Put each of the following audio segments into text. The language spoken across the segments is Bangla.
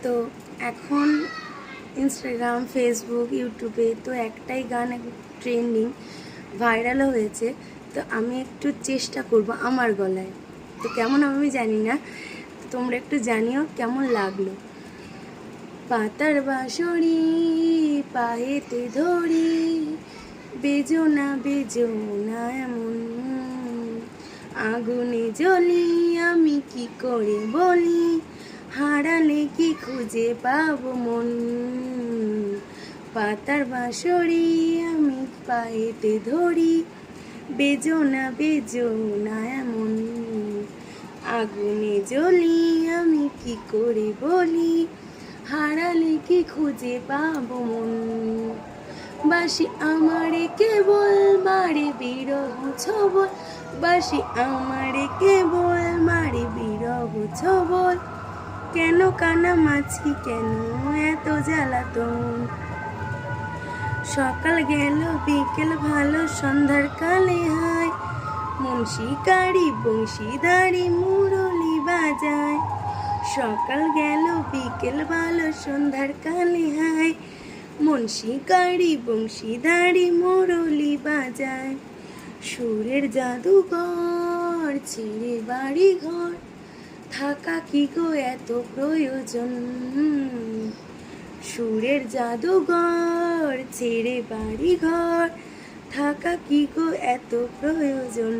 তো এখন ইনস্টাগ্রাম, ফেসবুক, ইউটিউবে তো একটাই গান ট্রেন্ডিং, ভাইরালও হয়েছে। তো আমি একটু চেষ্টা করব আমার গলায়, তো কেমন আমি জানি না, তো তোমরা একটু জানিও কেমন লাগলো। পাতার বাঁশরি পায়েতে ধরি, বেজো না এমন, আগুনে জ্বলি আমি কি করে বলি, হারালে কি খুঁজে পাবো মন। পাতার বাঁশরি আমি পায়েতে ধরি, বেজো না এমন, আগুনে জ্বলি আমি কি করে বলি, হারালে কি খুঁজে পাবো মন। বাসি আমারে কেবল মারে বিরহ ছবল, বাসি আমারে কেবল মারে বিরহ ছবল, কেন কানামাছি কেন এত জ্বালাতন। সকাল গেল বিকেল ভালো সন্ধ্যার কালে হায়, মন শিকারি বংশীদারি মুরলি বাজায়। সকাল গেল বিকেল ভালো সন্ধ্যার কালে হায়, মন শিকারি বংশীদারি মুরলি বাজায়। সুরের জাদুঘর ছেড়ে বাড়ি ঘর, থাকা কি গো এত প্রয়োজন। সুরের জাদুঘর ছেড়ে বাড়ি ঘর, থাকা কি গো এত প্রয়োজন।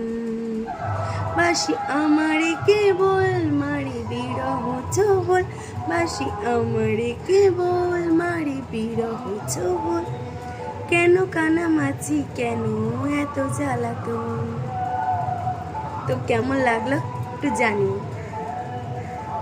বাসি আমারে কেবল মারি বিরহ ছবল, বাসি আমারে কেবল মারি বিরহ ছবল, কেন কানামাছি কেন এত জ্বালাতন। তো কেমন লাগলো একটু জানিও।